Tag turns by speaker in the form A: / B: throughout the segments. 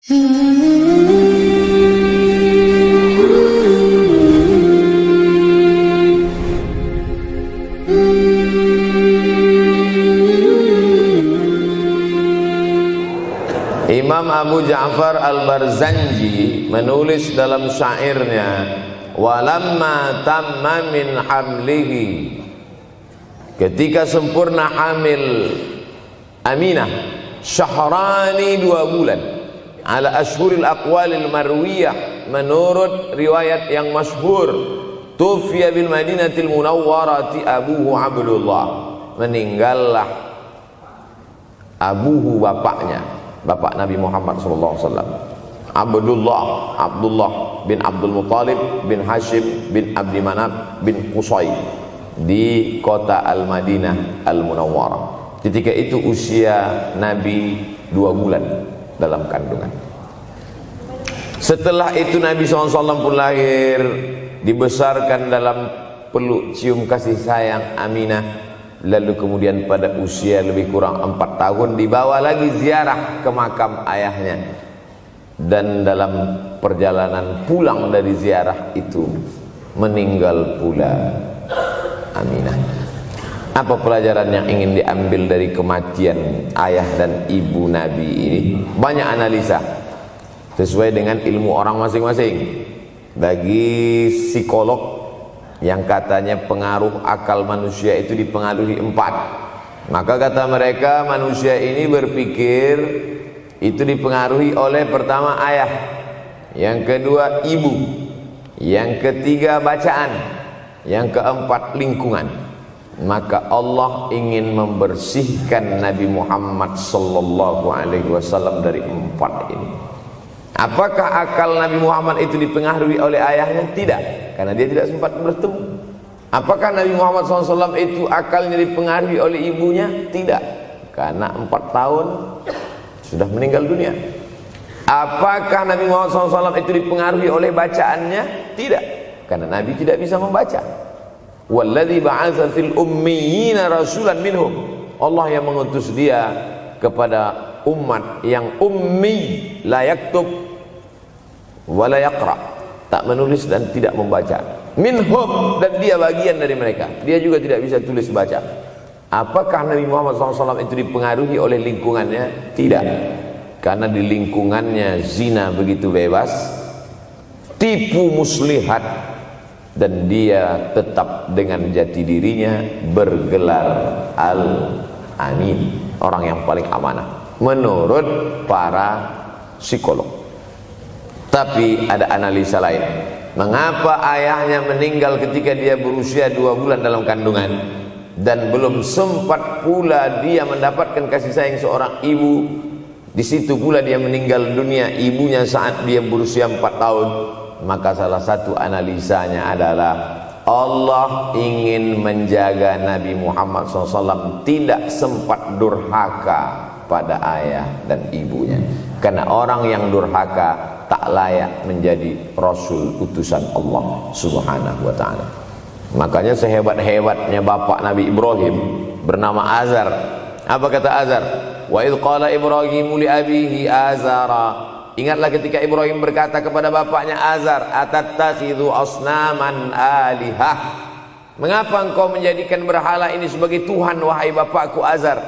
A: Imam Abu Ja'far Al-Barzanji menulis dalam syairnya, walamma tamma min hamlihi, ketika sempurna hamil Aminah syahrani 2 bulan, ala ashhuril aqwalil marwiyah, menurut riwayat yang masyhur, tufiya bil Madinatil Munawwarati abuhu Abdullah, meninggallah abuhu, bapaknya, bapak Nabi Muhammad SAW, Abdullah bin Abdul Muttalib bin Hashim bin Abdi Manaf bin Qusay, di kota Al-Madinah Al-Munawwarah. Ketika itu usia Nabi 2 bulan dalam kandungan. Setelah itu Nabi SAW pun lahir, dibesarkan dalam peluk cium kasih sayang Aminah. Lalu kemudian pada usia lebih kurang 4 tahun dibawa lagi ziarah ke makam ayahnya. Dan dalam perjalanan pulang dari ziarah itu meninggal pula Aminah. Apa pelajaran yang ingin diambil dari kematian ayah dan ibu Nabi ini? Banyak analisa sesuai dengan ilmu orang masing-masing. Bagi psikolog yang katanya pengaruh akal manusia itu dipengaruhi 4, maka kata mereka manusia ini berpikir itu dipengaruhi oleh pertama ayah, yang kedua ibu, yang ketiga bacaan, yang keempat lingkungan. Maka Allah ingin membersihkan Nabi Muhammad sallallahu alaihi wasallam dari 4 ini. Apakah akal Nabi Muhammad itu dipengaruhi oleh ayahnya? Tidak, karena dia tidak sempat bertemu. Apakah Nabi Muhammad SAW itu akalnya dipengaruhi oleh ibunya? Tidak, karena 4 tahun sudah meninggal dunia. Apakah Nabi Muhammad SAW itu dipengaruhi oleh bacaannya? Tidak, karena Nabi tidak bisa membaca. Walladzi ba'atsa fil ummiyina rasulan minhum, Allah yang mengutus dia kepada umat yang ummi, la yaktub wa la yaqra, tak menulis dan tidak membaca. Minhum, dan dia bagian dari mereka, dia juga tidak bisa tulis baca. Apakah Nabi Muhammad SAW itu dipengaruhi oleh lingkungannya? Tidak, karena di lingkungannya zina begitu bebas, tipu muslihat, dan dia tetap dengan jati dirinya bergelar Al-Amin, orang yang paling amanah menurut para psikolog. Tapi ada analisa lain. Mengapa ayahnya meninggal ketika dia berusia 2 bulan dalam kandungan, dan belum sempat pula dia mendapatkan kasih sayang seorang ibu? Di situ pula dia meninggal dunia, ibunya saat dia berusia 4 tahun. Maka salah satu analisanya adalah Allah ingin menjaga Nabi Muhammad SAW tidak sempat durhaka pada ayah dan ibunya, karena orang yang durhaka tak layak menjadi Rasul utusan Allah Subhanahu wa ta'ala. Makanya sehebat-hebatnya bapak Nabi Ibrahim bernama Azar. Apa kata Azar? Wa idh qala Ibrahimu li abihi Azara, ingatlah ketika Ibrahim berkata kepada bapaknya Azar, atattakhidhu asnaman alihah, mengapa engkau menjadikan berhala ini sebagai Tuhan wahai bapakku Azar?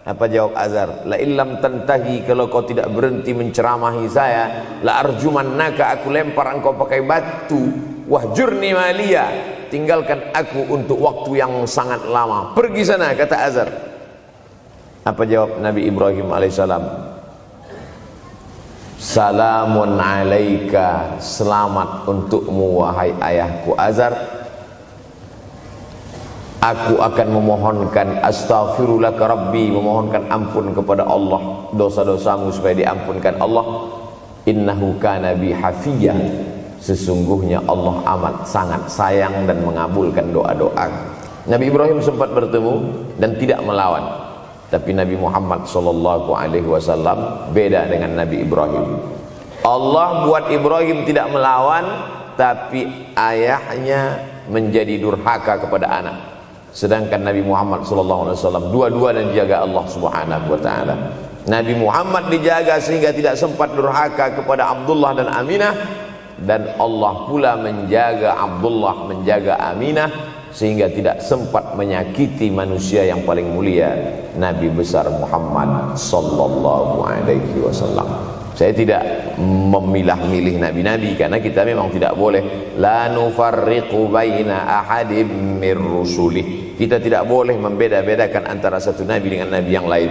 A: Apa jawab Azar? La illam tantahi, kalau kau tidak berhenti menceramahi saya, la arjumannaka, aku lempar engkau pakai batu, wahjurni maliya, tinggalkan aku untuk waktu yang sangat lama, pergi sana, kata Azar. Apa jawab Nabi Ibrahim alaihissalam? Salamun alaika, selamat untukmu wahai ayahku Azar. Aku akan memohonkan astaghfirulaka rabbi, memohonkan ampun kepada Allah dosa-dosamu supaya diampunkan Allah. Innahu kana bi hafiyya, sesungguhnya Allah amat sangat sayang dan mengabulkan doa-doa. Nabi Ibrahim sempat bertemu dan tidak melawan. Tapi Nabi Muhammad SAW beda dengan Nabi Ibrahim. Allah buat Ibrahim tidak melawan, tapi ayahnya menjadi durhaka kepada anak. Sedangkan Nabi Muhammad SAW dua-dua dan dijaga Allah Subhanahu wa ta'ala. Nabi Muhammad dijaga sehingga tidak sempat durhaka kepada Abdullah dan Aminah, dan Allah pula menjaga Abdullah, menjaga Aminah sehingga tidak sempat menyakiti manusia yang paling mulia, Nabi besar Muhammad sallallahu alaihi wasallam. Saya tidak memilah-milih nabi-nabi karena kita memang tidak boleh la nufarriqu baina ahadim mir rusulih. Kita tidak boleh membeda-bedakan antara satu nabi dengan nabi yang lain.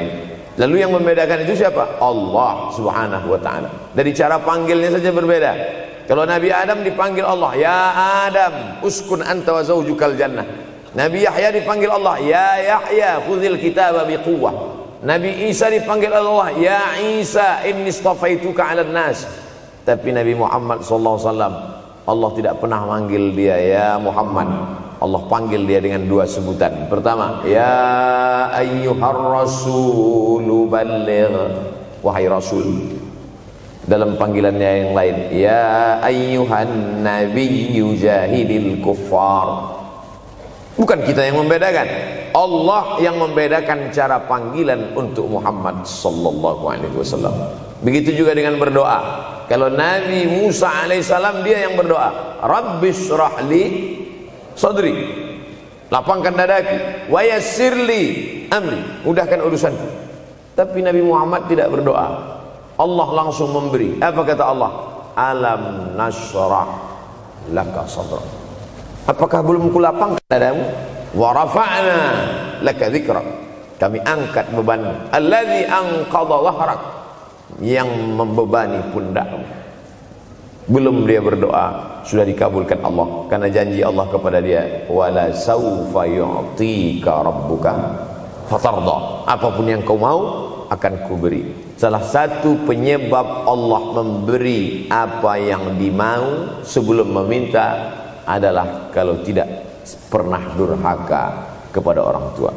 A: Lalu yang membedakan itu siapa? Allah subhanahu wa ta'ala. Dari cara panggilnya saja berbeda. Kalau Nabi Adam dipanggil Allah, ya Adam uskun anta wa zawjukal jannah. Nabi Yahya dipanggil Allah, ya Yahya khudhil kitaba biquwwah. Nabi Isa dipanggil Allah, ya Isa inni istafaituka 'alan nas. Tapi Nabi Muhammad sallallahu alaihi wasallam, Allah tidak pernah manggil dia ya Muhammad. Allah panggil dia dengan dua sebutan. Pertama, ya ayyuhar rasulu balligh, wahai rasul. Dalam panggilannya yang lain, ya ayyuhan nabiyyu jahidil kuffar. Bukan kita yang membedakan, Allah yang membedakan cara panggilan untuk Muhammad sallallahu alaihi wasallam. Begitu juga dengan berdoa. Kalau Nabi Musa alaihissalam dia yang berdoa, Rabbis shrahli sadri, lapangkan dadaku, wa yassirli amri, mudahkan urusanku. Tapi Nabi Muhammad tidak berdoa, Allah langsung memberi. Apa kata Allah? Alam nashrah laka sadrak. Apakah belum kulapangkan dadamu? Wa rafa'na laka dzikrak, kami angkat bebanmu. Allazi anqadha dhahrak, yang membebani pundakmu. Belum dia berdoa sudah dikabulkan Allah, karena janji Allah kepada dia, wala saufa yu'tika rabbuka fatarda, apapun yang kau mau akan kuberi. Salah satu penyebab Allah memberi apa yang dimau sebelum meminta adalah kalau tidak pernah durhaka kepada orang tua.